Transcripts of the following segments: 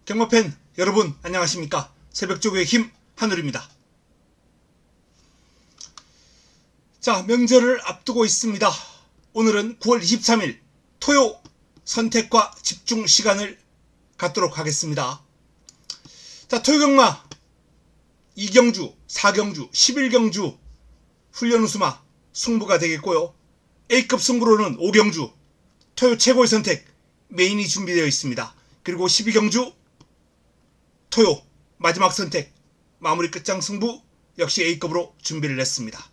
경마팬 여러분 안녕하십니까. 새벽조교의 힘 한울입니다. 자, 명절을 앞두고 있습니다. 오늘은 9월 23일 토요 선택과 집중 시간을 갖도록 하겠습니다. 자, 토요경마 2경주, 4경주, 11경주 훈련 우수마 승부가 되겠고요. A급 승부로는 5경주 토요 최고의 선택 메인이 준비되어 있습니다. 그리고 12경주 토요 마지막 선택 마무리 끝장 승부 역시 A급으로 준비를 했습니다.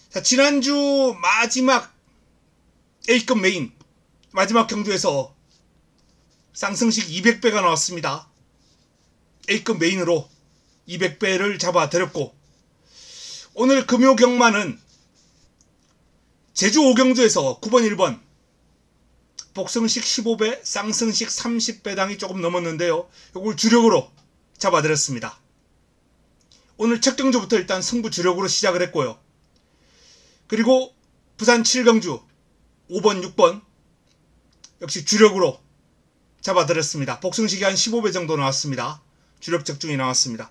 자, 지난주 마지막 A급 메인 마지막 경주에서 쌍승식 200배가 나왔습니다. A급 메인으로 200배를 잡아드렸고, 오늘 금요 경마는 제주 5경주에서 9번 1번 복승식 15배 쌍승식 30배당이 조금 넘었는데요, 이걸 주력으로 잡아드렸습니다. 오늘 첫 경주부터 일단 승부 주력으로 시작을 했고요. 그리고 부산 7경주 5번 6번 역시 주력으로 잡아드렸습니다. 복승식이 한 15배 정도 나왔습니다. 주력 적중이 나왔습니다.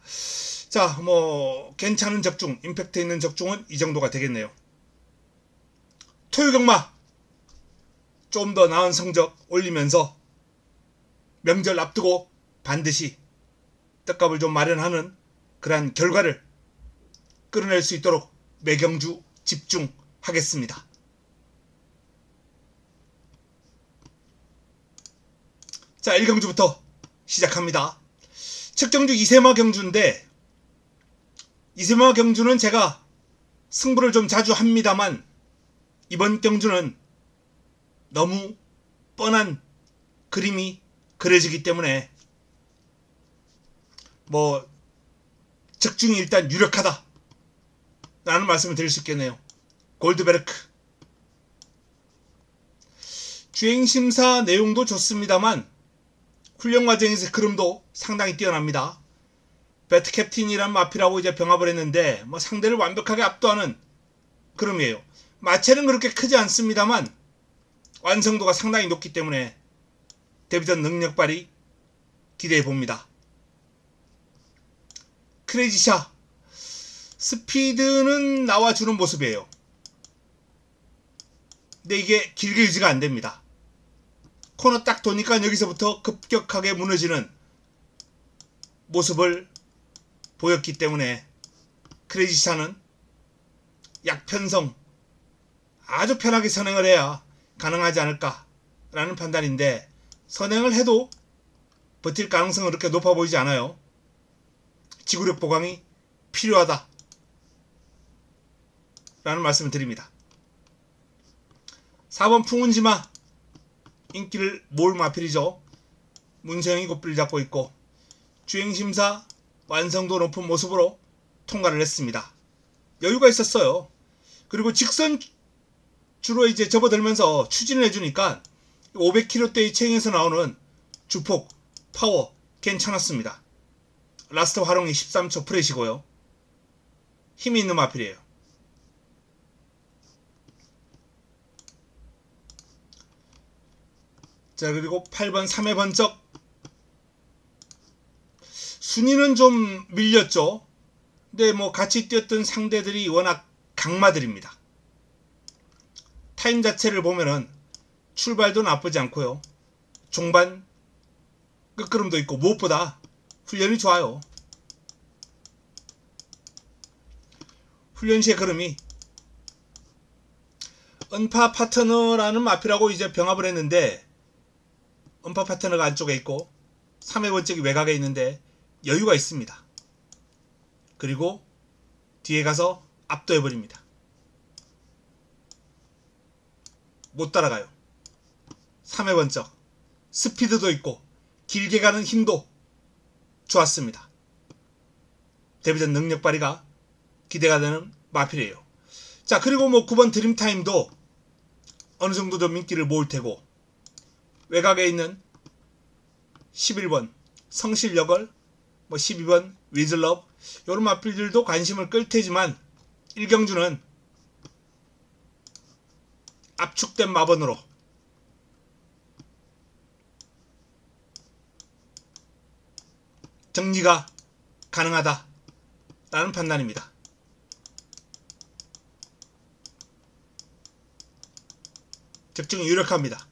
자, 뭐 괜찮은 적중, 임팩트 있는 적중은 이 정도가 되겠네요. 토요경마 좀 더 나은 성적 올리면서 명절 앞두고 반드시 떡값을 좀 마련하는 그러한 결과를 끌어낼 수 있도록 매경주 집중하겠습니다. 자, 1경주부터 시작합니다. 첫 경주 이세마 경주인데, 이세마 경주는 제가 승부를 좀 자주 합니다만 이번 경주는 너무 뻔한 그림이 그려지기 때문에 뭐 적중이 일단 유력하다 라는 말씀을 드릴 수 있겠네요. 골드베르크 주행심사 내용도 좋습니다만 훈련 과정에서 그림도 상당히 뛰어납니다. 배트 캡틴이란 마필하고 이제 병합을 했는데 뭐 상대를 완벽하게 압도하는 그림이에요. 마체는 그렇게 크지 않습니다만 완성도가 상당히 높기 때문에 데뷔전 능력 발휘 기대해 봅니다. 크레이지샷 스피드는 나와주는 모습이에요. 근데 이게 길게 유지가 안 됩니다. 코너 딱 도니까 여기서부터 급격하게 무너지는 모습을 보였기 때문에 크레이지샷은 약편성 아주 편하게 선행을 해야 가능하지 않을까라는 판단인데, 선행을 해도 버틸 가능성은 그렇게 높아 보이지 않아요. 지구력 보강이 필요하다 라는 말씀을 드립니다. 4번 풍운지마 인기를 모을 마필이죠. 문서영이 고삐를 잡고 있고 주행심사 완성도 높은 모습으로 통과를 했습니다. 여유가 있었어요. 그리고 직선 주로 이제 접어들면서 추진을 해주니까 500km대의 체행에서 나오는 주폭, 파워 괜찮았습니다. 라스트 활용이 13초 프렛이고요. 힘이 있는 마필이에요. 자, 그리고 8번 3회 번쩍 순위는 좀 밀렸죠. 근데 뭐 같이 뛰었던 상대들이 워낙 강마들입니다. 타임 자체를 보면은 출발도 나쁘지 않고요. 종반 끝걸음도 있고 무엇보다 훈련이 좋아요. 훈련 시의 걸음이 은파 파트너라는 마필하고 이제 병합을 했는데, 은파 파트너가 안쪽에 있고 3회 번쩍이 외곽에 있는데 여유가 있습니다. 그리고 뒤에 가서 압도해버립니다. 못 따라가요. 3회 번쩍 스피드도 있고 길게 가는 힘도 좋았습니다. 데뷔전 능력 발휘가 기대가 되는 마필이에요. 자, 그리고 뭐 9번 드림타임도 어느 정도 좀 인기를 모을 테고, 외곽에 있는 11번 성실여걸, 뭐 12번 위즐럽 이런 마필들도 관심을 끌 테지만 1경주는 압축된 마번으로 정리가 가능하다라는 판단입니다. 적중이 유력합니다.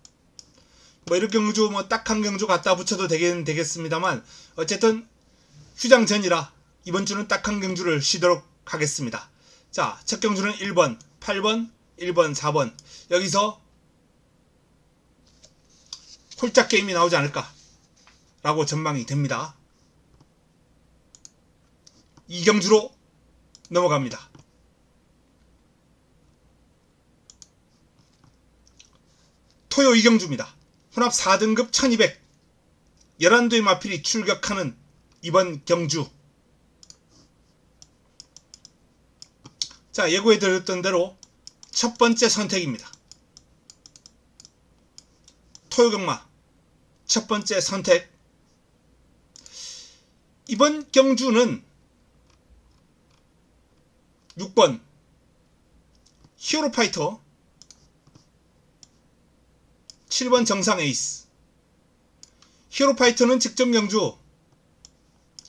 뭐 이런 경주 뭐 딱 한 경주 갖다 붙여도 되긴 되겠습니다만 어쨌든 휴장 전이라 이번 주는 딱 한 경주를 쉬도록 하겠습니다. 자, 첫 경주는 1번, 8번, 1번, 4번. 여기서 홀짝 게임이 나오지 않을까 라고 전망이 됩니다. 이 경주로 넘어갑니다. 토요 2경주입니다. 혼합 4등급 1200 11도의 마필이 출격하는 이번 경주. 자, 예고해 드렸던 대로 첫 번째 선택입니다. 토요경마 첫 번째 선택. 이번 경주는 6번 히어로파이터, 7번 정상에이스. 히어로파이터는 직전 경주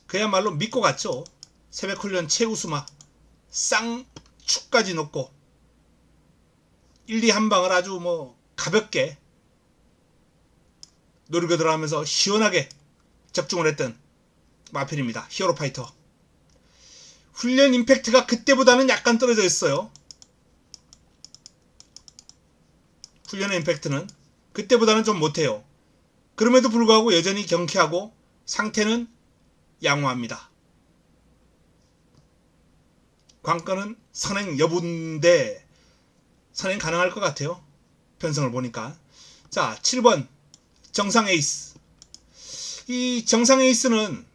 그야말로 믿고 갔죠. 새벽훈련 최우수마 쌍축까지 놓고 1, 2 한방을 아주 뭐 가볍게 노리고 들어가면서 시원하게 적중을 했던 마필입니다. 히어로파이터. 훈련 임팩트가 그때보다는 약간 떨어져 있어요. 훈련의 임팩트는 그때보다는 좀 못해요. 그럼에도 불구하고 여전히 경쾌하고 상태는 양호합니다. 관건은 선행 여부인데 선행 가능할 것 같아요. 편성을 보니까. 자, 7번 정상 에이스. 이 정상 에이스는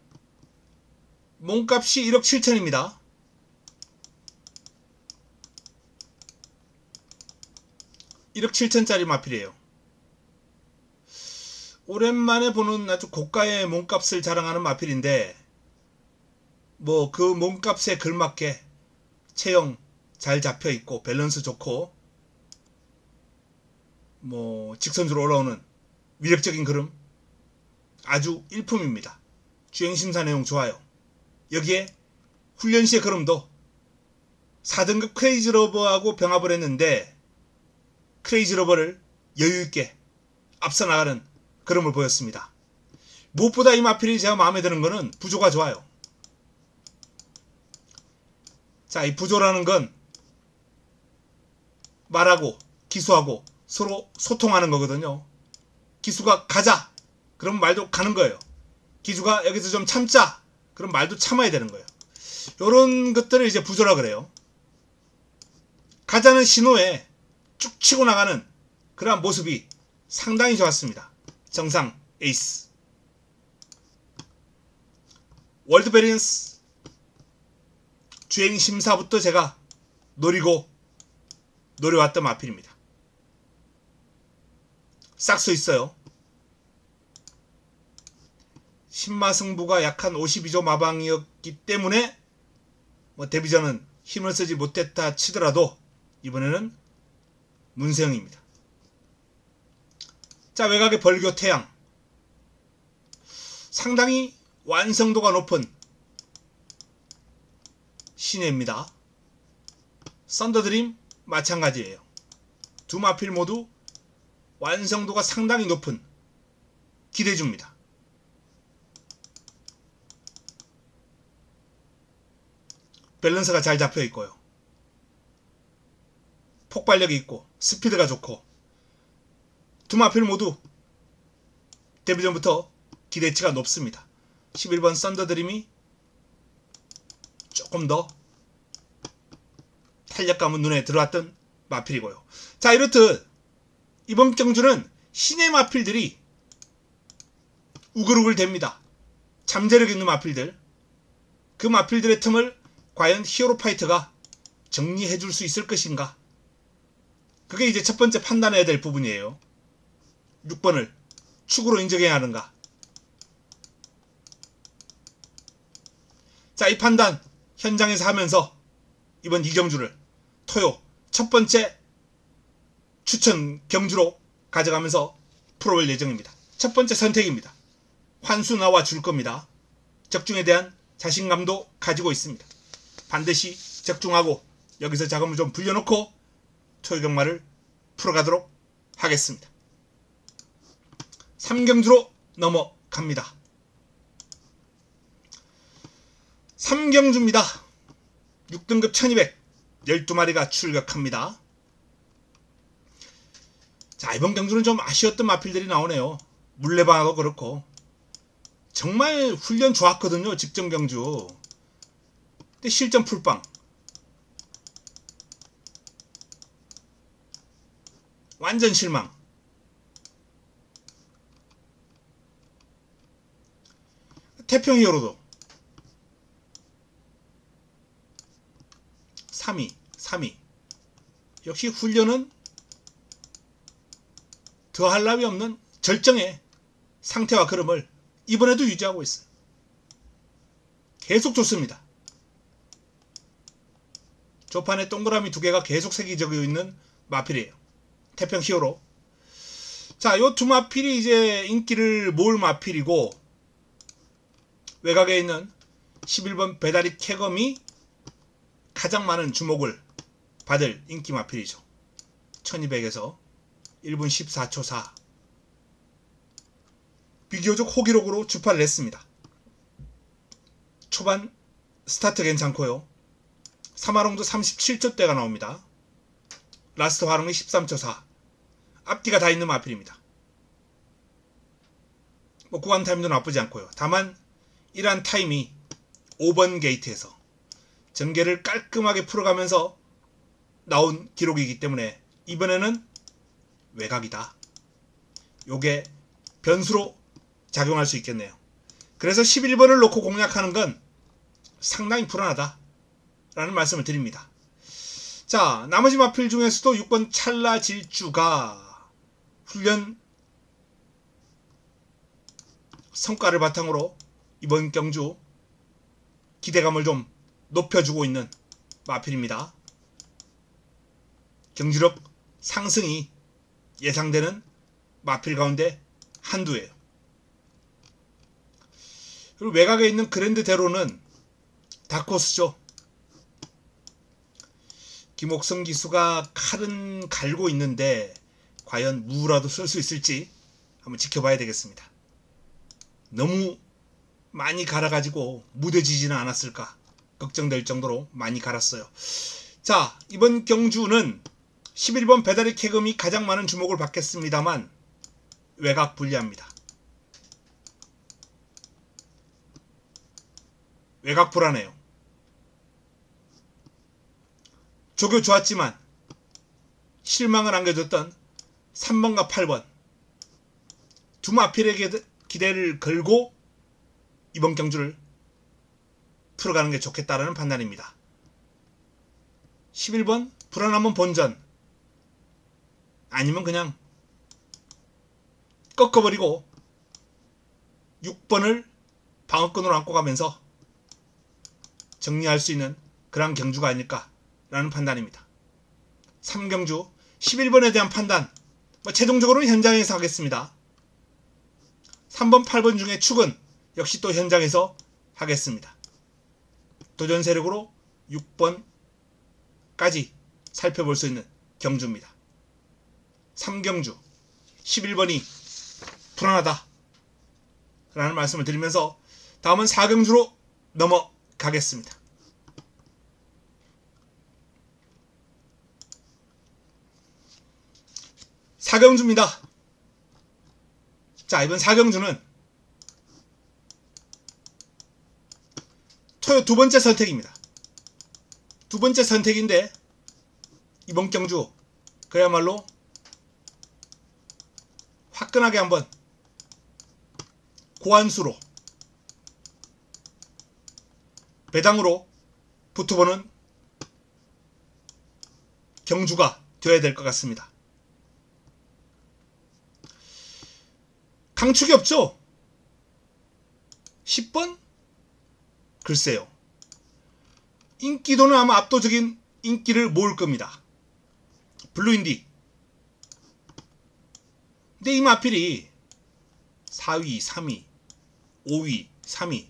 몸값이 1억 7천입니다. (1억 7천짜리) 마필이에요. 오랜만에 보는 아주 고가의 몸값을 자랑하는 마필인데 뭐 그 몸값에 걸맞게 체형 잘 잡혀있고 밸런스 좋고 뭐 직선주로 올라오는 위력적인 걸음 아주 일품입니다. 주행심사 내용 좋아요. 여기에 훈련시의 걸음도 4등급 크레이지러버하고 병합을 했는데 크레이지러버를 여유있게 앞서 나가는 걸음을 보였습니다. 무엇보다 이 마필이 제가 마음에 드는 거는 부조가 좋아요. 자, 이 부조라는 건 말하고 기수하고 서로 소통하는 거거든요. 기수가 가자 그럼 말도 가는 거예요. 기수가 여기서 좀 참자 그럼 말도 참아야 되는 거예요. 요런 것들을 이제 부조라 그래요. 가자는 신호에 쭉 치고 나가는 그러한 모습이 상당히 좋았습니다. 정상 에이스. 월드 베리언스 주행 심사부터 제가 노려왔던 마필입니다. 싹 서 있어요. 신마승부가 약한 52조 마방이었기 때문에 뭐 데뷔전은 힘을 쓰지 못했다 치더라도 이번에는 문세영입니다. 자, 외곽의 벌교 태양. 상당히 완성도가 높은 신예입니다. 썬더드림 마찬가지예요. 두 마필 모두 완성도가 상당히 높은 기대줍니다. 밸런스가 잘 잡혀있고요. 폭발력이 있고 스피드가 좋고 두 마필 모두 데뷔전부터 기대치가 높습니다. 11번 썬더드림이 조금 더 탄력감은 눈에 들어왔던 마필이고요. 자, 이렇듯 이번 경주는 신의 마필들이 우글우글 됩니다. 잠재력 있는 마필들. 그 마필들의 틈을 과연 히어로파이터가 정리해줄 수 있을 것인가. 그게 이제 첫 번째 판단해야 될 부분이에요. 6번을 축으로 인정해야 하는가. 자, 이 판단 현장에서 하면서 이번 이경주를 토요 첫 번째 추천 경주로 가져가면서 풀어볼 예정입니다. 첫 번째 선택입니다. 환수 나와 줄 겁니다. 적중에 대한 자신감도 가지고 있습니다. 반드시 적중하고 여기서 자금을 좀 불려놓고 토요경마를 풀어가도록 하겠습니다. 3경주로 넘어갑니다. 3경주입니다. 6등급 1200 12마리가 출격합니다. 자, 이번 경주는 좀 아쉬웠던 마필들이 나오네요. 물레방아도 그렇고 정말 훈련 좋았거든요. 직전 경주. 근데 실전 풀빵. 완전 실망. 태평 히어로도 3위. 역시 훈련은 더할 나위 없는 절정의 상태와 흐름을 이번에도 유지하고 있어요. 계속 좋습니다. 조판에 동그라미 2개가 계속 새겨지고 있는 마필이에요. 태평 히어로. 자, 요 두 마필이 이제 인기를 모을 마필이고, 외곽에 있는 11번 배다리 캐검이 가장 많은 주목을 받을 인기 마필이죠. 1200에서 1분 14초 4. 비교적 호기록으로 주파를 냈습니다. 초반 스타트 괜찮고요. 3화롱도 37초대가 나옵니다. 라스트 화롱이 13초 4. 앞뒤가 다 있는 마필입니다. 뭐 구간 타임도 나쁘지 않고요. 다만 이러한 타임이 5번 게이트에서 전개를 깔끔하게 풀어가면서 나온 기록이기 때문에 이번에는 외곽이다. 요게 변수로 작용할 수 있겠네요. 그래서 11번을 놓고 공략하는 건 상당히 불안하다 라는 말씀을 드립니다. 자, 나머지 마필 중에서도 6번 찰나질주가 훈련 성과를 바탕으로 이번 경주 기대감을 좀 높여주고 있는 마필입니다. 경주력 상승이 예상되는 마필 가운데 한두예요. 그리고 외곽에 있는 그랜드 대로는 다크호스죠. 김옥성 기수가 칼은 갈고 있는데 과연 무라도 쓸 수 있을지 한번 지켜봐야 되겠습니다. 너무 많이 갈아가지고 무뎌지지는 않았을까 걱정될 정도로 많이 갈았어요. 자, 이번 경주는 11번 배다리 캐금이 가장 많은 주목을 받겠습니다만 외곽 불리합니다. 외곽 불안해요. 조교 좋았지만 실망을 안겨줬던 3번과 8번 두 마필의 기대를 걸고 이번 경주를 풀어가는 게 좋겠다라는 판단입니다. 11번 불안하면 본전, 아니면 그냥 꺾어버리고 6번을 방어권으로 안고 가면서 정리할 수 있는 그런 경주가 아닐까라는 판단입니다. 3경주 11번에 대한 판단, 최종적으로는 현장에서 하겠습니다. 3번, 8번 중에 축은 역시 또 현장에서 하겠습니다. 도전 세력으로 6번까지 살펴볼 수 있는 경주입니다. 3경주 11번이 불안하다 라는 말씀을 드리면서 다음은 4경주로 넘어가겠습니다. 4경주입니다. 자, 이번 4경주는 토요 두 번째 선택입니다. 두 번째 선택인데 이번 경주 그야말로 화끈하게 한번 고안수로 배당으로 붙어보는 경주가 되어야 될 것 같습니다. 강축이 없죠? 10번? 글쎄요. 인기도는 아마 압도적인 인기를 모을 겁니다. 블루인디. 근데 이 마필이 4위, 3위, 5위, 3위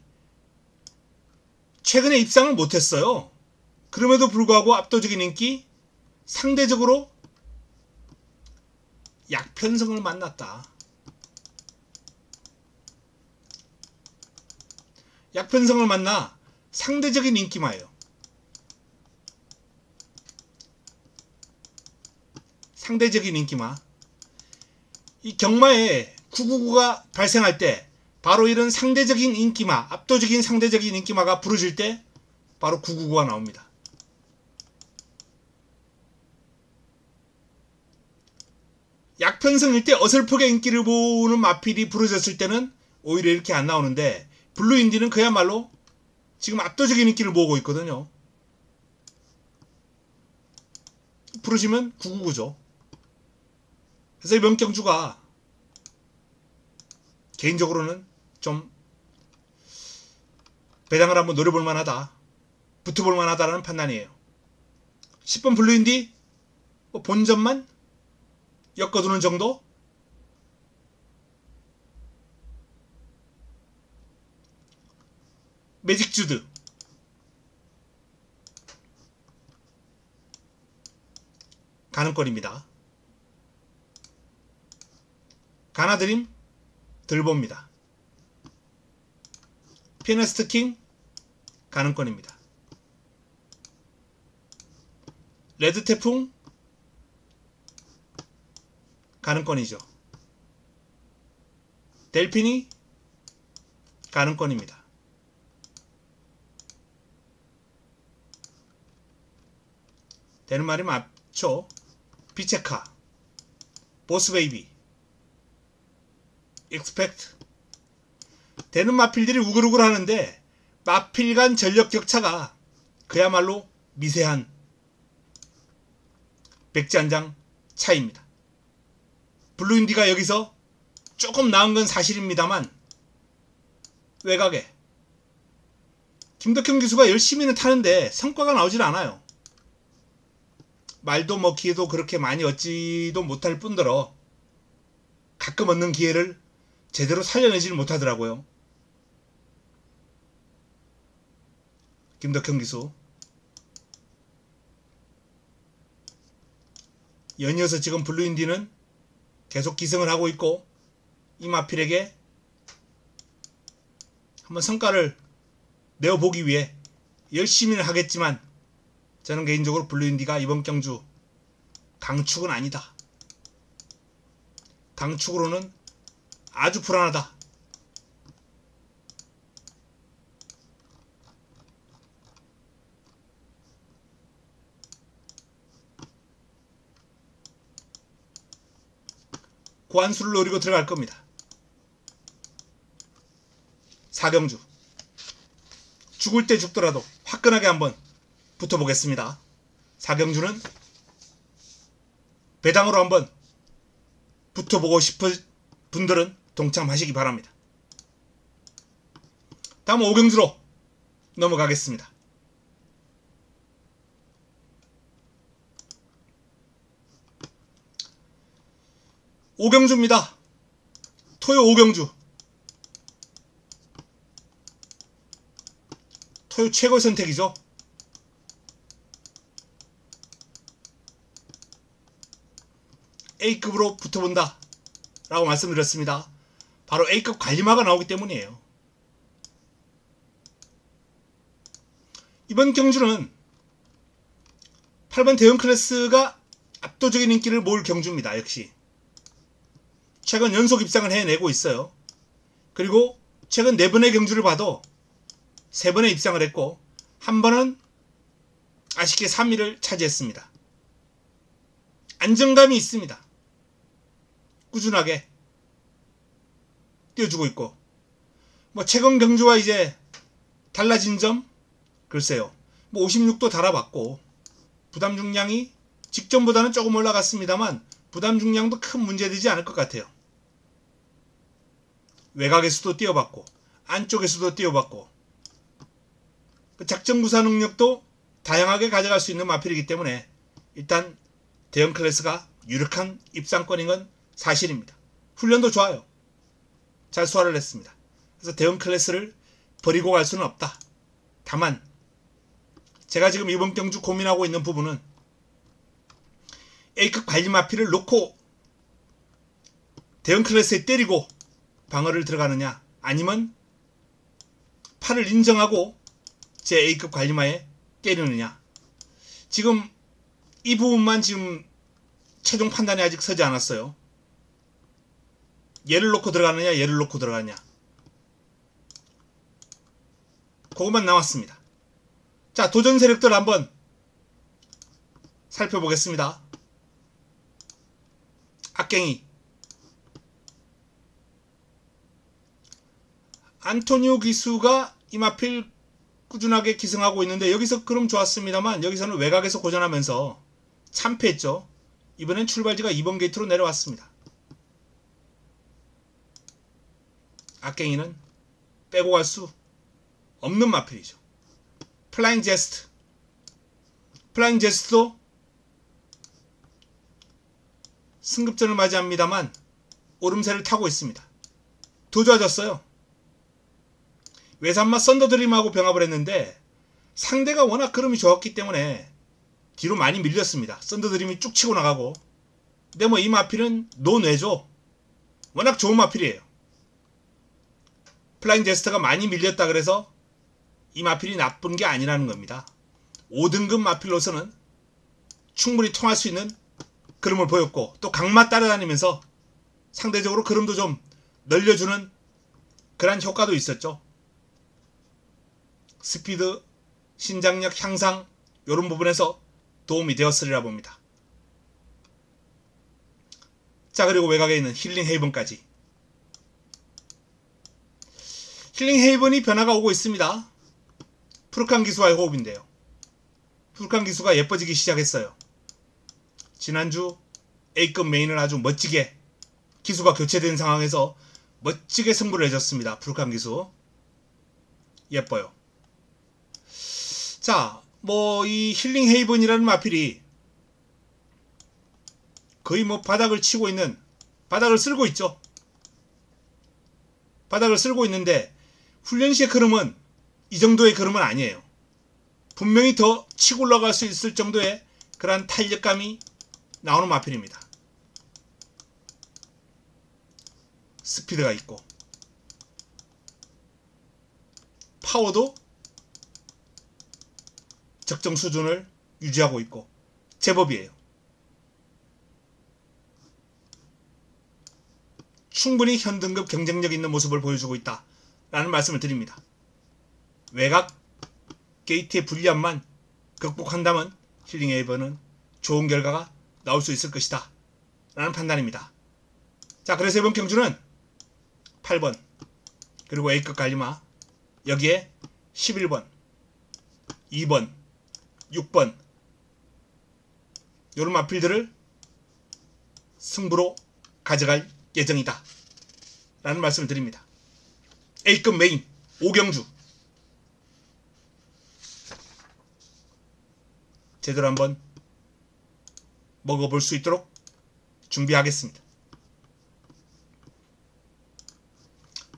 최근에 입상을 못했어요. 그럼에도 불구하고 압도적인 인기, 상대적으로 약편성을 만났다. 약편성을 만나 상대적인 인기마예요. 상대적인 인기마. 이 경마에 999가 발생할 때 바로 이런 상대적인 인기마, 압도적인 상대적인 인기마가 부러질 때 바로 999가 나옵니다. 약편성일 때 어설프게 인기를 보는 마필이 부러졌을 때는 오히려 이렇게 안 나오는데 블루인디는 그야말로 지금 압도적인 인기를 모으고 있거든요. 부러지면 999죠. 그래서 이번 경주가 개인적으로는 좀 배당을 한번 노려볼 만하다, 붙어볼 만하다라는 판단이에요. 10번 블루인디 뭐 본전만 엮어두는 정도? 매직주드 가능권입니다. 가나드림 들봅니다. 피네스트킹 가능권입니다. 레드태풍 가능권이죠. 델피니 가능권입니다. 되는 말이 맞죠? 비체카, 보스베이비, 익스펙트. 되는 마필들이 우글우글 하는데 마필 간 전력 격차가 그야말로 미세한 백지한장 차이입니다. 블루인디가 여기서 조금 나은 건 사실입니다만 외곽에 김덕형 기수가 열심히는 타는데 성과가 나오질 않아요. 말도 뭐 기회도 그렇게 많이 얻지도 못할 뿐더러 가끔 얻는 기회를 제대로 살려내지를 못하더라고요. 김덕형 기수. 연이어서 지금 블루인디는 계속 기승을 하고 있고 이 마필에게 한번 성과를 내어보기 위해 열심히는 하겠지만 저는 개인적으로 블루인디가 이번 경주 강축은 아니다. 강축으로는 아주 불안하다. 고안수를 노리고 들어갈 겁니다. 4경주 죽을 때 죽더라도 화끈하게 한번 붙어보겠습니다. 4경주는 배당으로 한번 붙어보고 싶은 분들은 동참하시기 바랍니다. 다음 5경주로 넘어가겠습니다. 오경주입니다. 토요 5경주. 토요 최고의 선택이죠. A급으로 붙어본다 라고 말씀드렸습니다. 바로 A급 관리마가 나오기 때문이에요. 이번 경주는 8번 대형 클래스가 압도적인 인기를 모을 경주입니다. 역시 최근 연속 입상을 해내고 있어요. 그리고 최근 4번의 경주를 봐도 3번의 입상을 했고 한 번은 아쉽게 3위를 차지했습니다. 안정감이 있습니다. 꾸준하게 뛰어주고 있고 뭐 최근 경주와 이제 달라진 점 글쎄요. 뭐 56도 달아봤고 부담 중량이 직전보다는 조금 올라갔습니다만 부담 중량도 큰 문제되지 않을 것 같아요. 외곽에서도 뛰어봤고 안쪽에서도 뛰어봤고 작전 구사 능력도 다양하게 가져갈 수 있는 마필이기 때문에 일단 대형 클래스가 유력한 입상권인 건 사실입니다. 훈련도 좋아요. 잘 소화를 했습니다. 그래서 대형 클래스를 버리고 갈 수는 없다. 다만 제가 지금 이번 경주 고민하고 있는 부분은 A급 관리 마필을 놓고 대형 클래스에 때리고 방어를 들어가느냐, 아니면 팔을 인정하고 제 A급 관리마에 때리느냐. 지금 이 부분만 지금 최종 판단이 아직 서지 않았어요. 얘를 놓고 들어가느냐, 얘를 놓고 들어가느냐. 그것만 남았습니다. 자, 도전 세력들 한번 살펴보겠습니다. 악갱이 안토니오 기수가 이마필 꾸준하게 기승하고 있는데, 여기서 그럼 좋았습니다만 여기서는 외곽에서 고전하면서 참패했죠. 이번엔 출발지가 2번 게이트로 내려왔습니다. 악갱이는 빼고 갈 수 없는 마필이죠. 플라잉 제스트. 플라잉 제스트도 승급전을 맞이합니다만 오름세를 타고 있습니다. 더 좋아졌어요. 외산마 썬더드림하고 병합을 했는데 상대가 워낙 그름이 좋았기 때문에 뒤로 많이 밀렸습니다. 썬더드림이 쭉 치고 나가고. 근데 뭐 이 마필은 노뇌죠. 워낙 좋은 마필이에요. 플라잉 제스트가 많이 밀렸다 그래서 이 마필이 나쁜 게 아니라는 겁니다. 5등급 마필로서는 충분히 통할 수 있는 그름을 보였고, 또 강마 따라다니면서 상대적으로 그름도 좀 늘려주는 그런 효과도 있었죠. 스피드, 신장력 향상 이런 부분에서 도움이 되었으리라 봅니다. 자, 그리고 외곽에 있는 힐링 헤이븐까지. 힐링 헤이븐이 변화가 오고 있습니다. 푸르칸 기수와의 호흡인데요. 푸르칸 기수가 예뻐지기 시작했어요. 지난주 A급 메인을 아주 멋지게 기수가 교체된 상황에서 멋지게 승부를 해줬습니다. 푸르칸 기수. 예뻐요. 자, 뭐 이 힐링 헤이븐이라는 마필이 거의 뭐 바닥을 치고 있는, 바닥을 쓸고 있죠. 바닥을 쓸고 있는데 훈련 시의 흐름은 이 정도의 그림은 아니에요. 분명히 더 치고 올라갈 수 있을 정도의 그러한 탄력감이 나오는 마필입니다. 스피드가 있고 파워도 적정 수준을 유지하고 있고 제법이에요. 충분히 현등급 경쟁력 있는 모습을 보여주고 있다 라는 말씀을 드립니다. 외곽 게이트의 불리함만 극복한다면 힐링 헤이븐은 좋은 결과가 나올 수 있을 것이다 라는 판단입니다. 자, 그래서 이번 경주는 8번 그리고 A급 갈리마, 여기에 11번 2번 6번 요런 마필들을 승부로 가져갈 예정이다 라는 말씀을 드립니다. A급 메인 5경주 제대로 한번 먹어볼 수 있도록 준비하겠습니다.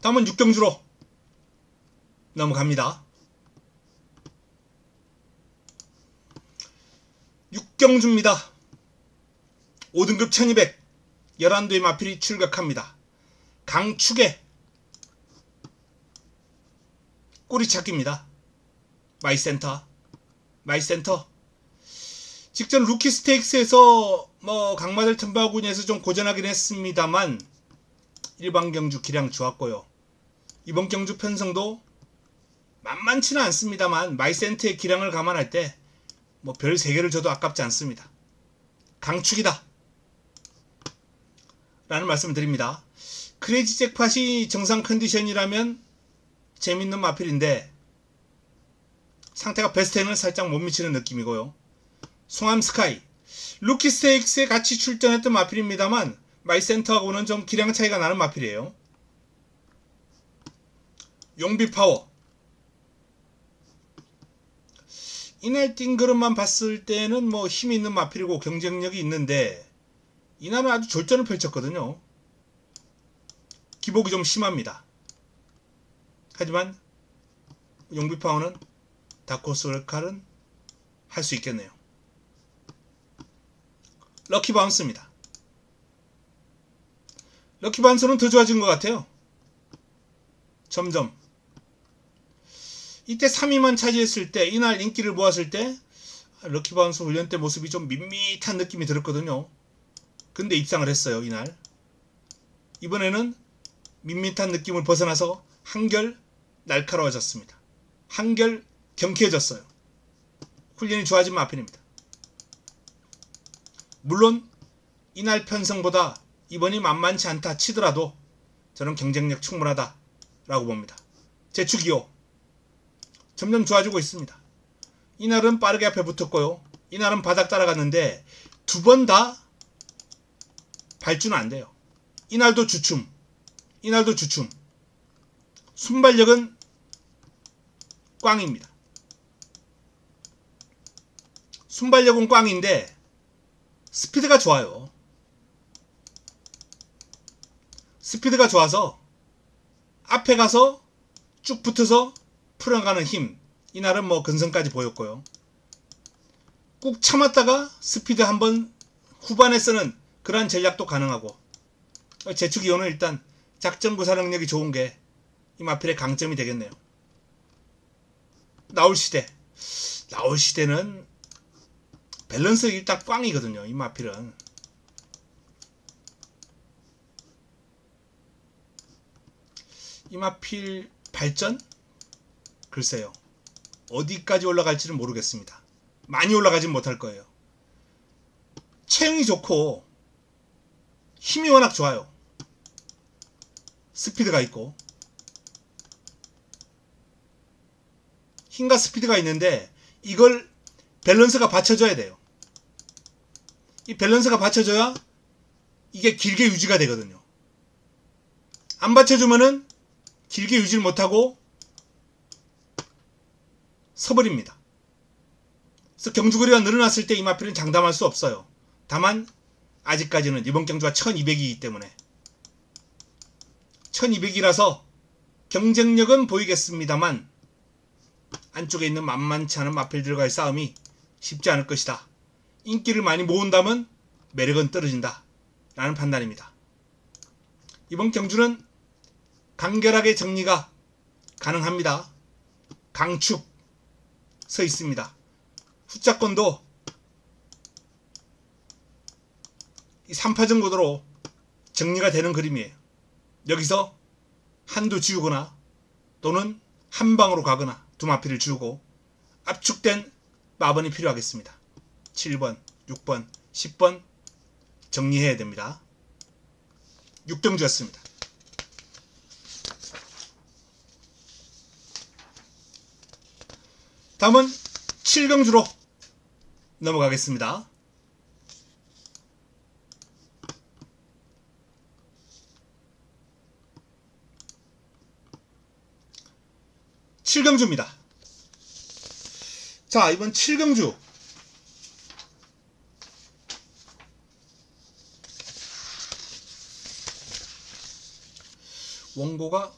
다음은 6경주로 넘어갑니다. 6경주입니다. 5등급 1200 11도의 마필이 출격합니다. 강축의 꼬리찾기입니다. 마이센터 직전 루키 스테이크스에서 뭐 강마들 틈바구니에서 좀 고전하긴 했습니다만 일반 경주 기량 좋았고요. 이번 경주 편성도 만만치는 않습니다만 마이센터의 기량을 감안할 때 뭐 별 3개를 줘도 아깝지 않습니다. 강축이다 라는 말씀을 드립니다. 크레이지 잭팟이 정상 컨디션이라면 재밌는 마필인데 상태가 베스트에는 살짝 못 미치는 느낌이고요. 송암 스카이 루키 스테이크스에 같이 출전했던 마필입니다만 마이센터하고는 좀 기량 차이가 나는 마필이에요. 용비 파워 이날 뛴 그릇만 봤을 때는 뭐 힘이 있는 마필이고 경쟁력이 있는데 이날은 아주 졸전을 펼쳤거든요. 기복이 좀 심합니다. 하지만 용비 파워는 다크호스 월칼은 할 수 있겠네요. 럭키 바운스입니다. 럭키 바운스는 더 좋아진 것 같아요. 점점. 이때 3위만 차지했을 때, 이날 인기를 모았을 때 럭키 바운스 훈련 때 모습이 좀 밋밋한 느낌이 들었거든요. 근데 입상을 했어요, 이날. 이번에는 밋밋한 느낌을 벗어나서 한결 날카로워졌습니다. 한결 경쾌해졌어요. 훈련이 좋아진 마필입니다. 물론 이날 편성보다 이번이 만만치 않다 치더라도 저는 경쟁력 충분하다 라고 봅니다. 제축2호 점점 좋아지고 있습니다. 이날은 빠르게 앞에 붙었고요. 이날은 바닥 따라갔는데 두 번 다 발주는 안 돼요. 이날도 주춤, 이날도 주춤. 순발력은 꽝입니다. 순발력은 꽝인데 스피드가 좋아요. 스피드가 좋아서 앞에 가서 쭉 붙어서 풀어가는 힘. 이날은 뭐 근성까지 보였고요. 꾹 참았다가 스피드 한번 후반에 쓰는 그러한 전략도 가능하고, 제축2호는 일단 작전 구사 능력이 좋은 게 이 마필의 강점이 되겠네요. 나올시대. 나올시대는 밸런스 일단 꽝이거든요. 이 마필은. 이 마필 발전? 글쎄요. 어디까지 올라갈지는 모르겠습니다. 많이 올라가진 못할 거예요. 체형이 좋고 힘이 워낙 좋아요. 스피드가 있고 힘과 스피드가 있는데 이걸 밸런스가 받쳐줘야 돼요. 이 밸런스가 받쳐줘야 이게 길게 유지가 되거든요. 안 받쳐주면은 길게 유지를 못하고 서버립니다. 그래서 경주거리가 늘어났을 때 이 마필은 장담할 수 없어요. 다만 아직까지는 이번 경주가 1200이기 때문에 1200이라서 경쟁력은 보이겠습니다만 안쪽에 있는 만만치 않은 마필들과의 싸움이 쉽지 않을 것이다. 인기를 많이 모은다면 매력은 떨어진다 라는 판단입니다. 이번 경주는 간결하게 정리가 가능합니다. 강축 서 있습니다. 후자권도 이 3파전 구도로 정리가 되는 그림이에요. 여기서 한두 지우거나 또는 한 방으로 가거나 두 마필을 지우고 압축된 마번이 필요하겠습니다. 7번, 6번, 10번 정리해야 됩니다. 6경주였습니다. 다음은 7경주로 넘어가겠습니다. 칠경주입니다. 자, 이번 7경주 원고가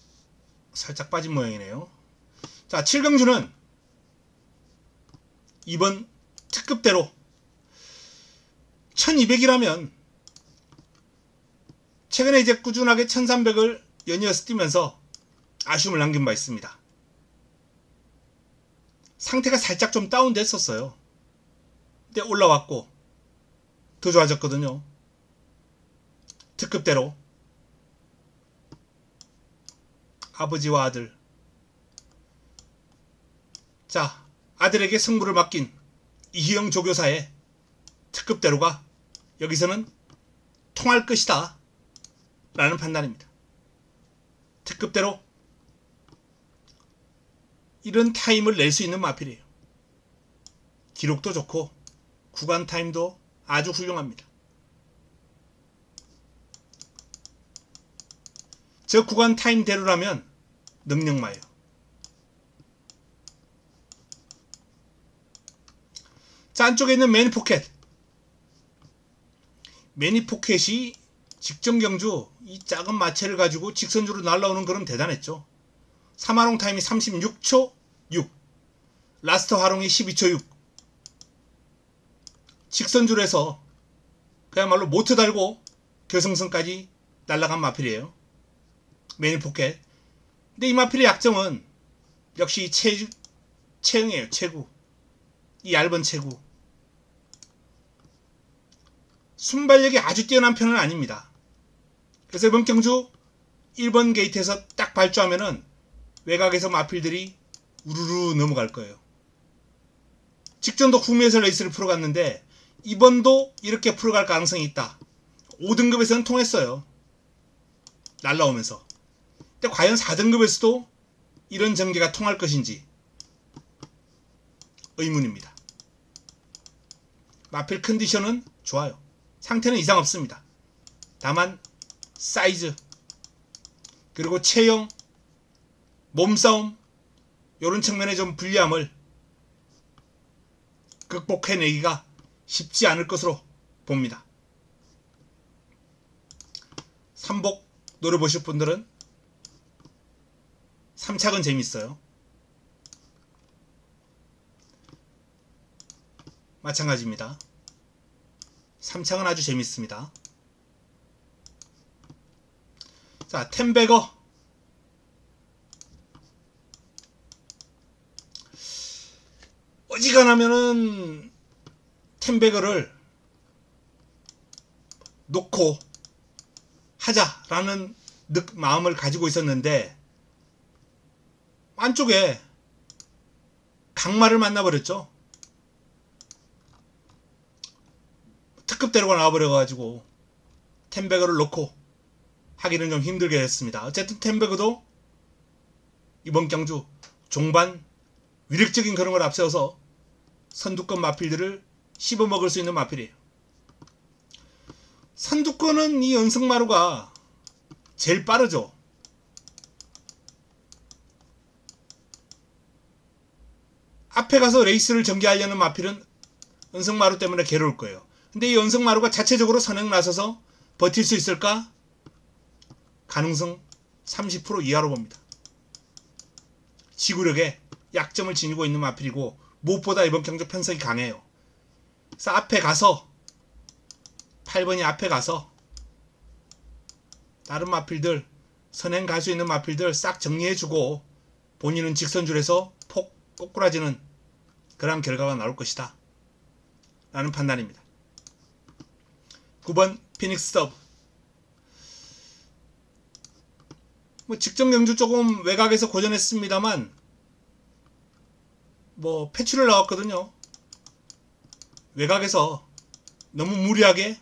살짝 빠진 모양이네요. 자, 7경주는 이번 특급대로 1200이라면 최근에 이제 꾸준하게 1300을 연이어서 뛰면서 아쉬움을 남긴 바 있습니다. 상태가 살짝 좀 다운됐었어요. 근데 올라왔고 더 좋아졌거든요. 특급대로 아버지와 아들. 자, 아들에게 승부를 맡긴 이희영 조교사의 특급대로가 여기서는 통할 것이다 라는 판단입니다. 특급대로 이런 타임을 낼 수 있는 마필이에요. 기록도 좋고 구간 타임도 아주 훌륭합니다. 저 구간 타임대로라면 능력마예요. 자, 안쪽에 있는 매니포켓. 매니포켓이 직전경주 이 작은 마체를 가지고 직선주로 날라오는 그런 대단했죠. 3화롱 타임이 36초 6. 라스트 활용이 12초 6. 직선줄에서 그야말로 모트 달고 결승선까지 날아간 마필이에요. 매니 포켓. 근데 이 마필의 약점은 역시 체형이에요. 체구. 이 얇은 체구. 순발력이 아주 뛰어난 편은 아닙니다. 그래서 이번 경주 1번 게이트에서 딱 발주하면은 외곽에서 마필들이 우르르 넘어갈 거예요. 직전도 구미에서 레이스를 풀어갔는데 이번도 이렇게 풀어갈 가능성이 있다. 5등급에서는 통했어요. 날라오면서. 근데 과연 4등급에서도 이런 전개가 통할 것인지 의문입니다. 마필 컨디션은 좋아요. 상태는 이상 없습니다. 다만 사이즈 그리고 체형, 몸싸움 이런 측면의 좀 불리함을 극복해내기가 쉽지 않을 것으로 봅니다. 삼복 노려보실 분들은 3착은 재밌어요. 마찬가지입니다. 3착은 아주 재밌습니다. 자, 템베거. 어지간하면은 템베거를 놓고 하자라는 마음을 가지고 있었는데 안쪽에 강마를 만나버렸죠. 특급대로가 나와버려가지고 템베거를 놓고 하기는 좀 힘들게 했습니다. 어쨌든 템베거도 이번 경주 종반 위력적인 그런 걸 앞세워서 선두권 마필들을 씹어먹을 수 있는 마필이에요. 선두권은 이 연승마루가 제일 빠르죠. 앞에 가서 레이스를 전개하려는 마필은 연승마루 때문에 괴로울 거예요. 근데 이 연승마루가 자체적으로 선행 나서서 버틸 수 있을까? 가능성 30% 이하로 봅니다. 지구력에 약점을 지니고 있는 마필이고 무엇보다 이번 경주 편성이 강해요. 그래서 앞에 가서 8번이 앞에 가서 다른 마필들 선행 갈 수 있는 마필들 싹 정리해주고 본인은 직선줄에서 폭 꼬꾸라지는 그런 결과가 나올 것이다 라는 판단입니다. 9번 피닉스 서브. 직전 경주 조금 외곽에서 고전했습니다만 패출을 나왔거든요. 외곽에서 너무 무리하게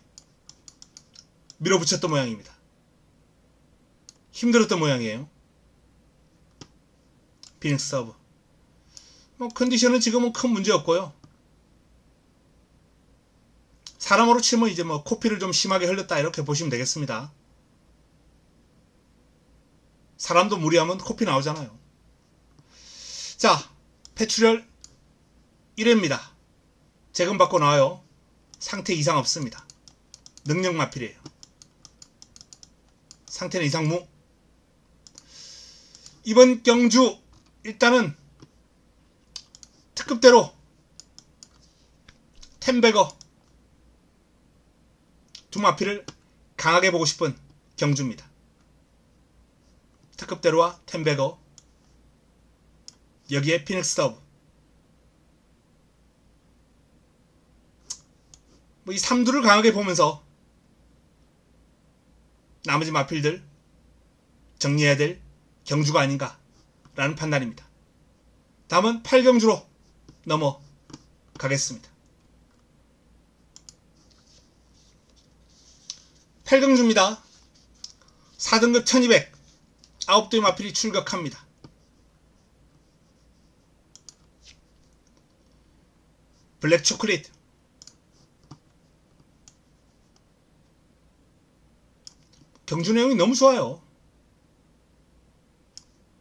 밀어붙였던 모양입니다. 힘들었던 모양이에요. 피닉스 서브. 컨디션은 지금은 큰 문제 없고요. 사람으로 치면 이제 코피를 좀 심하게 흘렸다 이렇게 보시면 되겠습니다. 사람도 무리하면 코피 나오잖아요. 자, 패출혈 1회입니다. 재검 받고 나와요. 상태 이상 없습니다. 능력 마필이에요. 상태는 이상무. 이번 경주 일단은 특급대로 템베거 두 마필을 강하게 보고 싶은 경주입니다. 특급대로와 템베거 여기에 피닉스 서브. 이 3두를 강하게 보면서 나머지 마필들 정리해야 될 경주가 아닌가 라는 판단입니다. 다음은 8경주로 넘어가겠습니다. 8경주입니다. 4등급 1200 9대의 마필이 출격합니다. 블랙 초콜릿. 경주 내용이 너무 좋아요.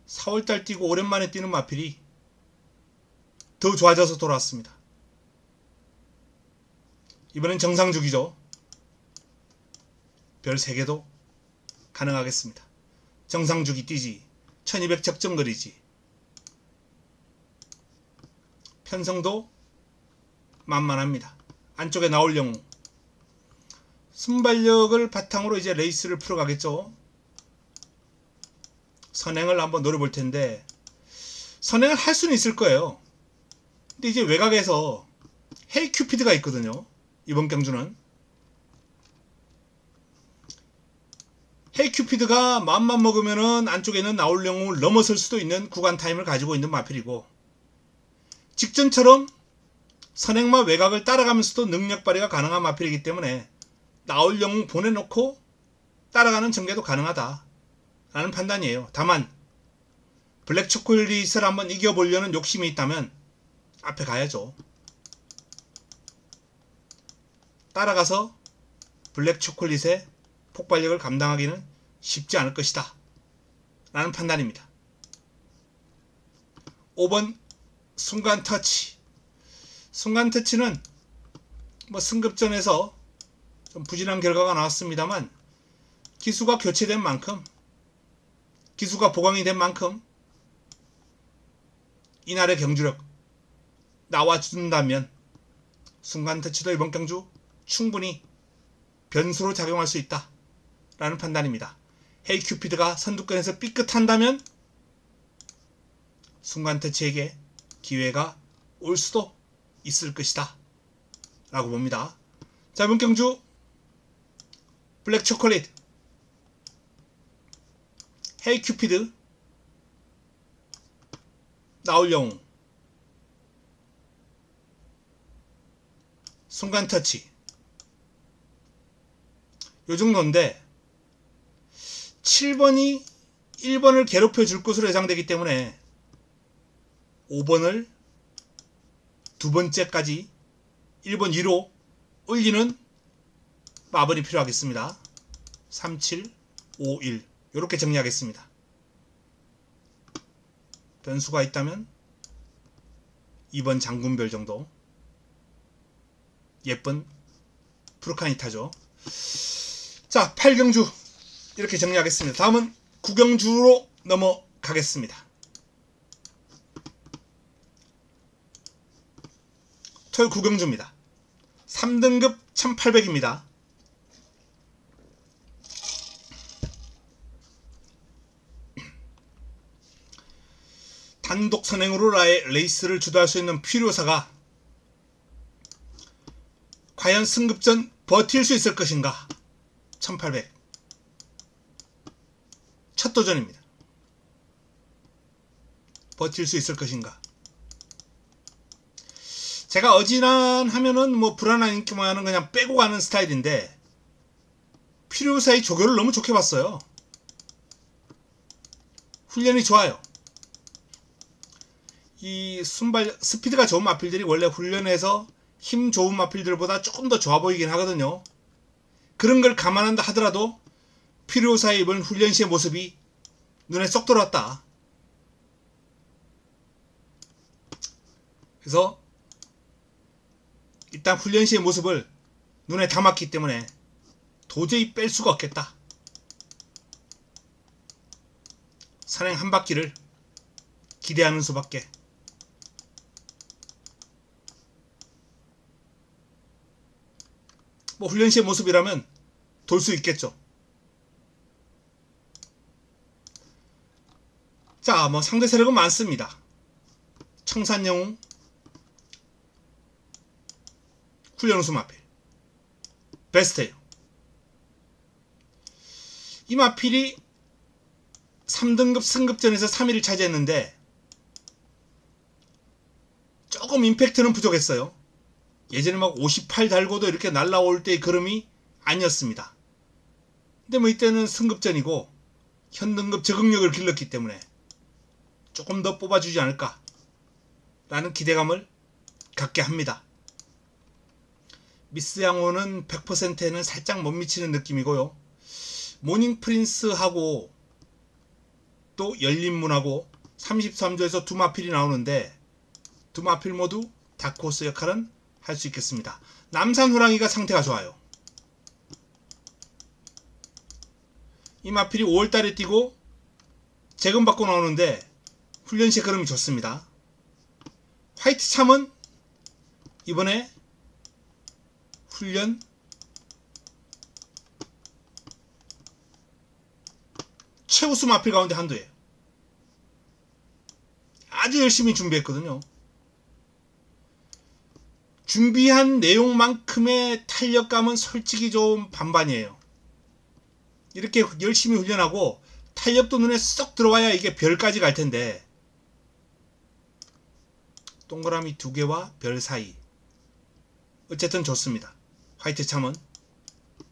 4월달 뛰고 오랜만에 뛰는 마필이 더 좋아져서 돌아왔습니다. 이번엔 정상주기죠. 별 3개도 가능하겠습니다. 정상주기 뛰지. 1200 적정거리지. 편성도 만만합니다. 안쪽에 나올 영웅. 순발력을 바탕으로 이제 레이스를 풀어가겠죠. 선행을 한번 노려볼 텐데, 선행을 할 수는 있을 거예요. 근데 이제 외곽에서 헤이 큐피드가 있거든요. 이번 경주는. 헤이 큐피드가 마음만 먹으면은 안쪽에 있는 나올 영웅을 넘어설 수도 있는 구간 타임을 가지고 있는 마필이고, 직전처럼 선행마 외곽을 따라가면서도 능력 발휘가 가능한 마필이기 때문에 나올 영웅 보내놓고 따라가는 전개도 가능하다 라는 판단이에요. 다만 블랙 초콜릿을 한번 이겨보려는 욕심이 있다면 앞에 가야죠. 따라가서 블랙 초콜릿의 폭발력을 감당하기는 쉽지 않을 것이다 라는 판단입니다. 5번 순간 터치. 순간 터치는 뭐 승급전에서 좀 부진한 결과가 나왔습니다만, 기수가 교체된 만큼, 기수가 보강이 된 만큼 이날의 경주력 나와준다면 순간 터치도 이번 경주 충분히 변수로 작용할 수 있다 라는 판단입니다. 헤이 큐피드가 선두권에서 삐끗한다면 순간 터치에게 기회가 올 수도 있을 것이다 라고 봅니다. 자, 이번 경주 블랙 초콜릿, 헤이 큐피드, 나올 영웅, 순간 터치, 요 정도인데 7번이 1번을 괴롭혀 줄 것으로 예상되기 때문에 5번을 두 번째까지 1번 2로 올리는 마블이 필요하겠습니다. 3, 7, 5, 1 이렇게 정리하겠습니다. 변수가 있다면 2번 장군별 정도. 예쁜 프루카니타죠. 자, 8경주 이렇게 정리하겠습니다. 다음은 9경주로 넘어가겠습니다. 토요일 9경주입니다. 3등급 1800입니다. 단독 선행으로 레이스를 주도할 수 있는 필요사가 과연 승급전 버틸 수 있을 것인가? 1800 첫 도전입니다. 버틸 수 있을 것인가? 제가 어지간하면은 뭐 불안한 인기만은 그냥 빼고 가는 스타일인데, 필요사의 조교를 너무 좋게 봤어요. 훈련이 좋아요. 이 스피드가 좋은 마필들이 원래 훈련에서 힘 좋은 마필들보다 조금 더 좋아 보이긴 하거든요. 그런 걸 감안한다 하더라도 필요사의 이번 훈련 시의 모습이 눈에 쏙 들어왔다. 그래서 일단 훈련 시의 모습을 눈에 담았기 때문에 도저히 뺄 수가 없겠다. 산행 한 바퀴를 기대하는 수밖에. 뭐 훈련 시의 모습이라면 돌 수 있겠죠. 자, 뭐 상대 세력은 많습니다. 청산영웅, 훈련우수 마필, 베스트예요. 이 마필이 3등급 승급전에서 3위를 차지했는데 조금 임팩트는 부족했어요. 예전에 막 58 달고도 이렇게 날라올 때의 걸음이 아니었습니다. 근데 뭐 이때는 승급전이고 현등급 적응력을 길렀기 때문에 조금 더 뽑아주지 않을까 라는 기대감을 갖게 합니다. 미스 양호는 100%에는 살짝 못 미치는 느낌이고요. 모닝 프린스하고 또 열린문하고 33조에서 두 마필이 나오는데 두 마필 모두 다크호스 역할은 할 수 있겠습니다. 남산 호랑이가 상태가 좋아요. 이 마필이 5월달에 뛰고 재검 받고 나오는데 훈련시에 걸음이 좋습니다. 화이트 참은 이번에 훈련 최우수 마필 가운데 한두예요. 아주 열심히 준비했거든요. 준비한 내용만큼의 탄력감은 솔직히 좀 반반이에요. 이렇게 열심히 훈련하고 탄력도 눈에 쏙 들어와야 이게 별까지 갈 텐데, 동그라미 2개와 별 사이. 어쨌든 좋습니다. 화이트 참은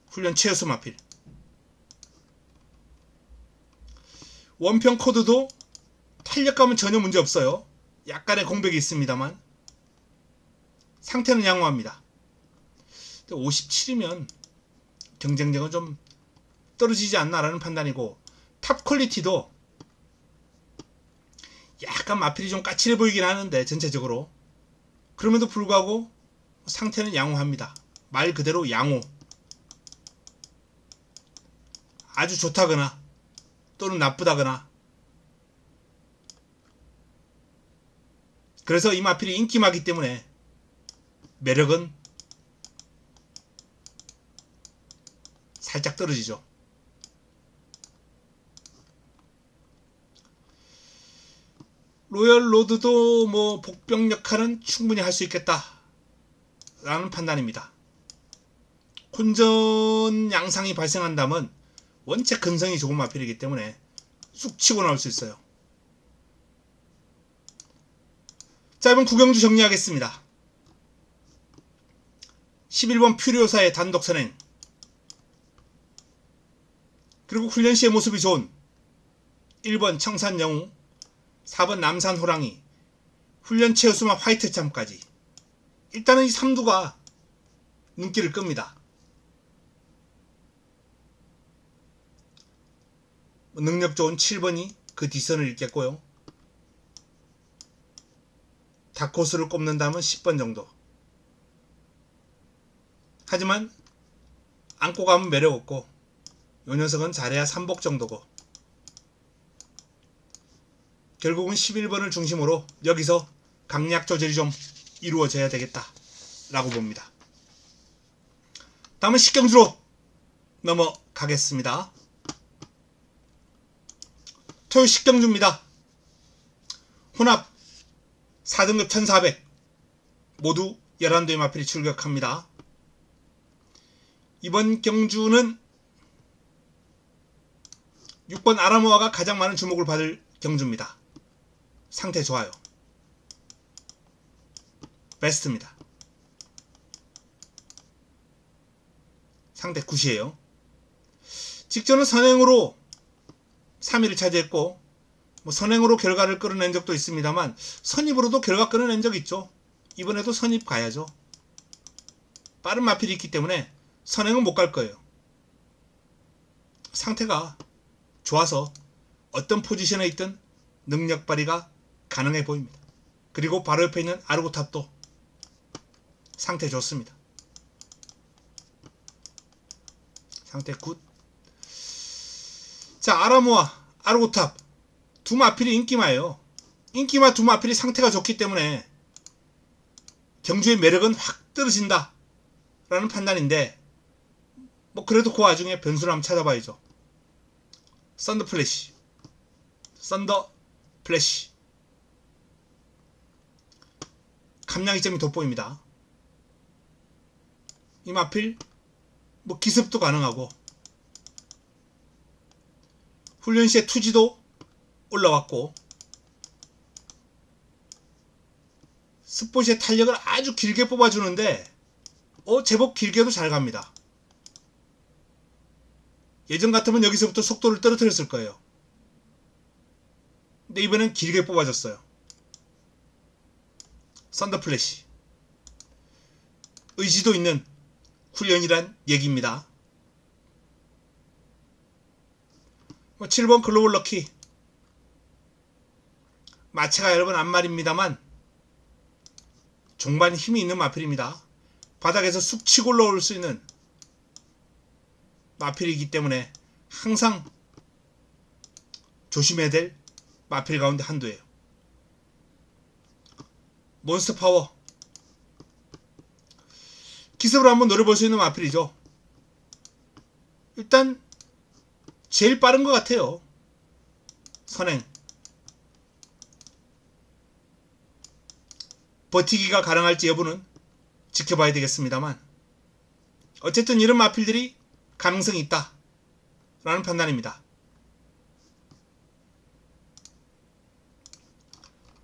훈련 최우수 마필. 원평 코드도 탄력감은 전혀 문제 없어요. 약간의 공백이 있습니다만 상태는 양호합니다. 57이면 경쟁력은 좀 떨어지지 않나라는 판단이고, 탑 퀄리티도 약간 마필이 좀 까칠해 보이긴 하는데 전체적으로 그럼에도 불구하고 상태는 양호합니다. 말 그대로 양호. 아주 좋다거나 또는 나쁘다거나. 그래서 이 마필이 인기마기 때문에 매력은 살짝 떨어지죠. 로열 로드도 뭐 복병 역할은 충분히 할 수 있겠다 라는 판단입니다. 혼전 양상이 발생한다면 원체 근성이 좋은 마필이기 때문에 쑥 치고 나올 수 있어요. 자, 이번 구경주 정리하겠습니다. 11번 퓨리오사의 단독 선행, 그리고 훈련 시의 모습이 좋은 1번 청산 영웅, 4번 남산 호랑이, 훈련 최우수마 화이트 참까지. 일단은 이 3두가 눈길을 끕니다. 능력 좋은 7번이 그 뒷선을 잇겠고요. 다코스를 꼽는다면 10번 정도. 하지만 안고 가면 매력 없고, 요 녀석은 잘해야 3복 정도고, 결국은 11번을 중심으로 여기서 강약 조절이 좀 이루어져야 되겠다 라고 봅니다. 다음은 식경주로 넘어가겠습니다. 토요 식경주입니다. 혼합 4등급 1400 모두 11대의 마필이 출격합니다. 이번 경주는 6번 아라모아가 가장 많은 주목을 받을 경주입니다. 상태 좋아요. 베스트입니다. 상태 굿이에요. 직전은 선행으로 3위를 차지했고, 뭐 선행으로 결과를 끌어낸 적도 있습니다만 선입으로도 결과 끌어낸 적 있죠. 이번에도 선입 가야죠. 빠른 마필이 있기 때문에 선행은 못 갈 거예요. 상태가 좋아서 어떤 포지션에 있든 능력 발휘가 가능해 보입니다. 그리고 바로 옆에 있는 아르고탑도 상태 좋습니다. 상태 굿. 자, 아라모아, 아르고탑 두 마필이 인기마예요. 인기마 두 마필이 상태가 좋기 때문에 경주의 매력은 확 떨어진다 라는 판단인데, 뭐 그래도 그 와중에 변수를 한번 찾아봐야죠. 썬더 플래시, 썬더 플래시 감량이점이 돋보입니다. 이 마필 뭐 기습도 가능하고, 훈련 시에 투지도 올라왔고, 스포시의 탄력을 아주 길게 뽑아주는데 제법 길게도 잘 갑니다. 예전 같으면 여기서부터 속도를 떨어뜨렸을 거예요. 근데 이번엔 길게 뽑아줬어요. 썬더 플래시, 의지도 있는 훈련이란 얘기입니다. 7번 글로벌 럭키, 마체가 여러 번 앞말입니다만 종반 힘이 있는 마필입니다. 바닥에서 쑥 치고 올라올 수 있는 마필이기 때문에 항상 조심해야 될 마필 가운데 한두예요. 몬스터 파워. 기습으로 한번 노려볼 수 있는 마필이죠. 일단 제일 빠른 것 같아요. 선행. 버티기가 가능할지 여부는 지켜봐야 되겠습니다만, 어쨌든 이런 마필들이 가능성이 있다 라는 판단입니다.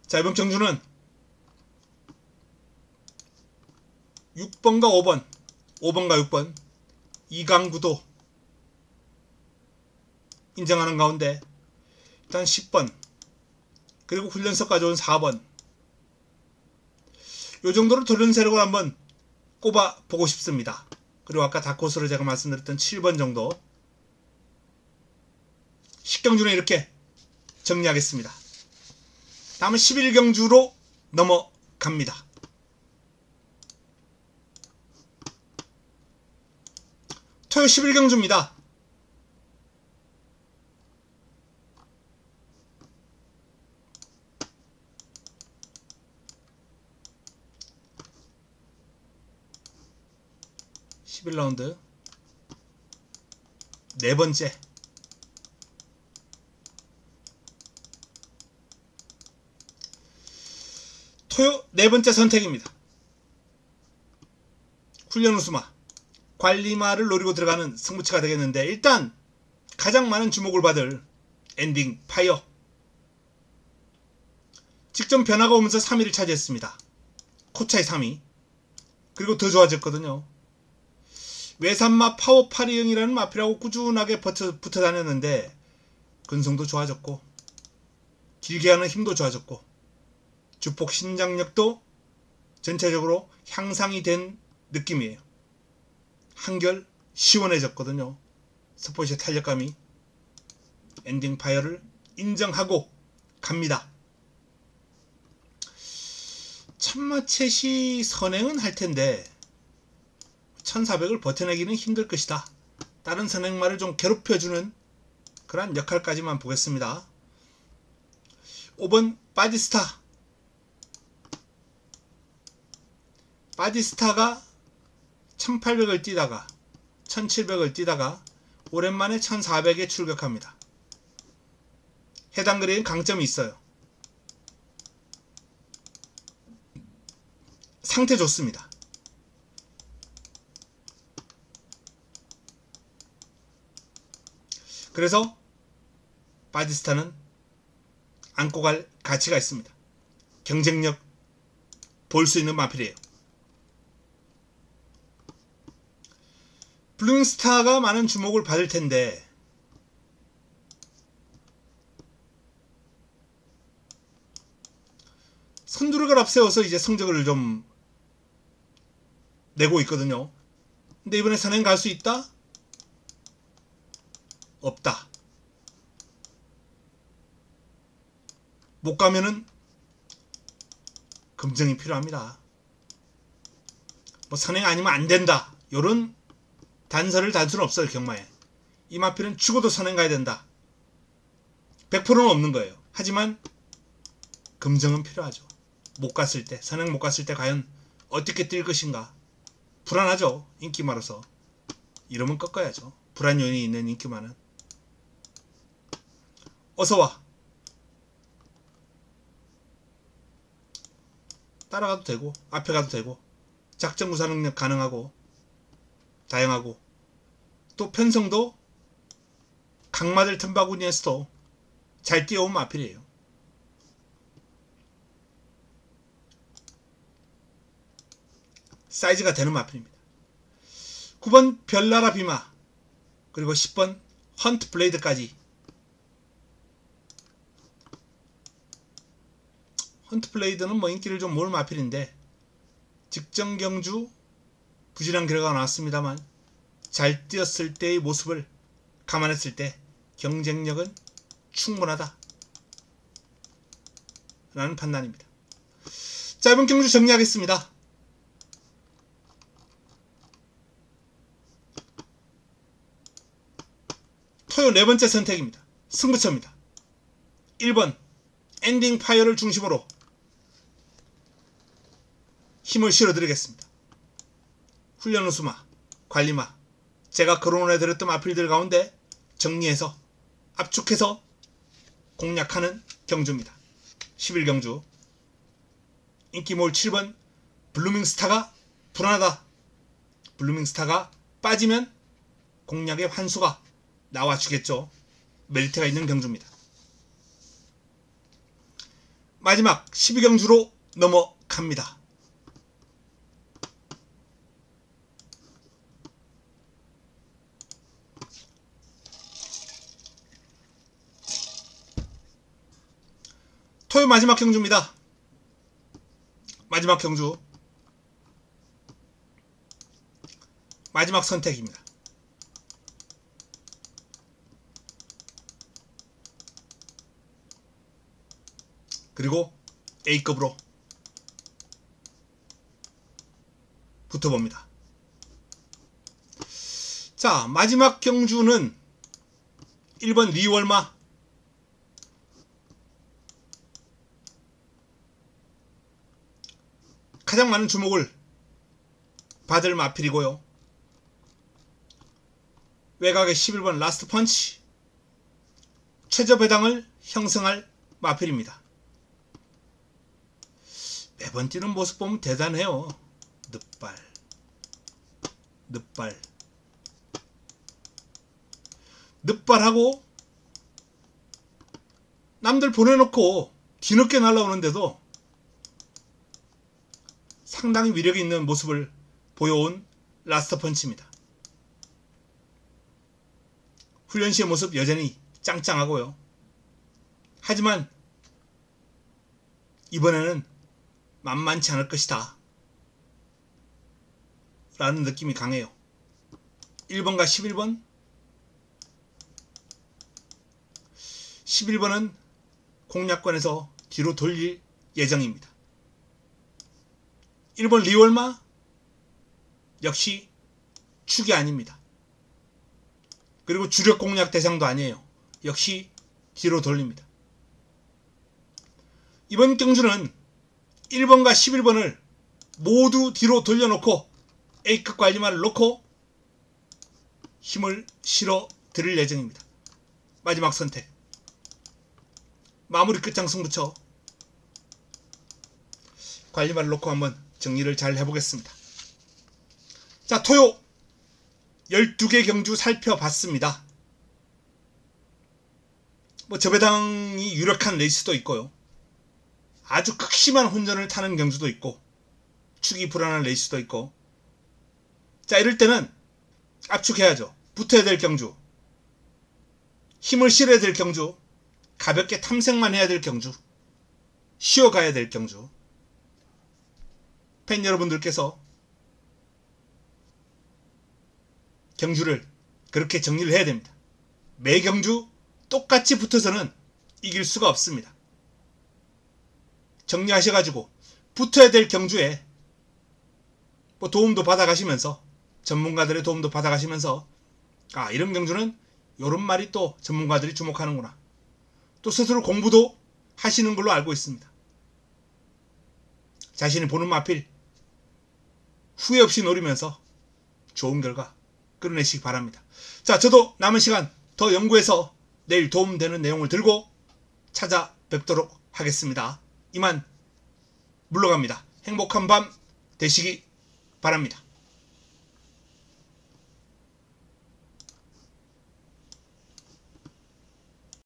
자, 이번 경주는 6번과 5번, 5번과 6번 2강구도 인정하는 가운데 일단 10번, 그리고 훈련석 가져온 4번, 요 정도로 돌연 세력을 한번 꼽아 보고 싶습니다. 그리고 아까 다코스로 제가 말씀드렸던 7번 정도. 10경주는 이렇게 정리하겠습니다. 다음은 11경주로 넘어갑니다. 토요 11경주입니다. (11라운드) 네 번째. 토요 네 번째 선택입니다. 훈련 우수마, 관리마를 노리고 들어가는 승부처가 되겠는데, 일단 가장 많은 주목을 받을 엔딩 파이어. 직전 변화가 오면서 3위를 차지했습니다. 코차의 3위. 그리고 더 좋아졌거든요. 외산마 파워 820이라는 마필하고 꾸준하게 붙어 다녔는데 근성도 좋아졌고 길게 하는 힘도 좋아졌고 주폭 신장력도 전체적으로 향상이 된 느낌이에요. 한결 시원해졌거든요. 스포츠의 탄력감이. 엔딩 파이어를 인정하고 갑니다. 참마쳇이 선행은 할 텐데 1400을 버텨내기는 힘들 것이다. 다른 선행마를 좀 괴롭혀주는 그런 역할까지만 보겠습니다. 5번 바디스타. 바디스타가 1800을 뛰다가 1700을 뛰다가 오랜만에 1400에 출격합니다. 해당 거리엔 강점이 있어요. 상태 좋습니다. 그래서 바디스타는 안고 갈 가치가 있습니다. 경쟁력 볼 수 있는 마필이에요. 블루밍스타가 많은 주목을 받을 텐데 선두력을 앞세워서 이제 성적을 좀 내고 있거든요. 근데 이번에 선행 갈 수 있다? 없다. 못 가면은 검증이 필요합니다. 뭐 선행 아니면 안 된다, 요런 단서를 달 수는 없어요. 경마에 이 마필은 죽어도 선행 가야 된다 100%는 없는 거예요. 하지만 검증은 필요하죠. 못 갔을 때, 선행 못 갔을 때 과연 어떻게 뛸 것인가 불안하죠. 인기마로서 이러면 꺾어야죠. 불안 요인이 있는 인기마는. 어서와. 따라가도 되고 앞에 가도 되고 작전 구사 능력 가능하고 다양하고 또 편성도 강마들 틈바구니에서도 잘 뛰어온 마필이에요. 사이즈가 되는 마필입니다. 9번 별나라 비마, 그리고 10번 헌트 블레이드까지. 헌트 블레이드는 뭐 인기를 좀 모을 마필인데 직전 경주 부진한 결과가 나왔습니다만 잘 뛰었을 때의 모습을 감안했을 때 경쟁력은 충분하다 라는 판단입니다. 자, 이번 경주 정리하겠습니다. 토요 네 번째 선택입니다. 승부처입니다. 1번 엔딩 파이어를 중심으로 힘을 실어드리겠습니다. 훈련 우수마, 관리마, 제가 거론해드렸던 마필들 가운데 정리해서 압축해서 공략하는 경주입니다. 11경주 인기몰 7번 블루밍스타가 불안하다. 블루밍스타가 빠지면 공략의 환수가 나와주겠죠. 메리트가 있는 경주입니다. 마지막 12경주로 넘어갑니다. 토요 마지막 경주입니다. 마지막 경주 마지막 선택입니다. 그리고 A급으로 붙어봅니다. 자, 마지막 경주는 1번 리월마, 가장 많은 주목을 받을 마필이고요. 외곽의 11번 라스트 펀치, 최저 배당을 형성할 마필입니다. 매번 뛰는 모습 보면 대단해요. 늑발하고 남들 보내놓고 뒤늦게 날아오는데도 상당히 위력이 있는 모습을 보여온 라스트 펀치입니다. 훈련 시의 모습 여전히 짱짱하고요. 하지만 이번에는 만만치 않을 것이다 라는 느낌이 강해요. 1번과 11번 11번은 공략권에서 뒤로 돌릴 예정입니다. 1번 리월마 역시 축이 아닙니다. 그리고 주력 공략 대상도 아니에요. 역시 뒤로 돌립니다. 이번 경주는 1번과 11번을 모두 뒤로 돌려놓고 A급 관리마를 놓고 힘을 실어 드릴 예정입니다. 마지막 선택. 마무리 끝장 승부처 관리마를 놓고 한번 정리를 잘 해보겠습니다. 자, 토요 12개 경주 살펴봤습니다. 저배당이 유력한 레이스도 있고요. 아주 극심한 혼전을 타는 경주도 있고 축이 불안한 레이스도 있고. 자, 이럴 때는 압축해야죠. 붙어야 될 경주, 힘을 실어야 될 경주, 가볍게 탐색만 해야 될 경주, 쉬어가야 될 경주. 팬 여러분들께서 경주를 그렇게 정리를 해야 됩니다. 매 경주 똑같이 붙어서는 이길 수가 없습니다. 정리하셔가지고 붙어야 될 경주에 도움도 받아가시면서, 전문가들의 도움도 받아가시면서, 아, 이런 경주는 요런 말이 또 전문가들이 주목하는구나, 또 스스로 공부도 하시는 걸로 알고 있습니다. 자신이 보는 마필 후회 없이 노리면서 좋은 결과 끌어내시기 바랍니다. 자, 저도 남은 시간 더 연구해서 내일 도움되는 내용을 들고 찾아뵙도록 하겠습니다. 이만 물러갑니다. 행복한 밤 되시기 바랍니다.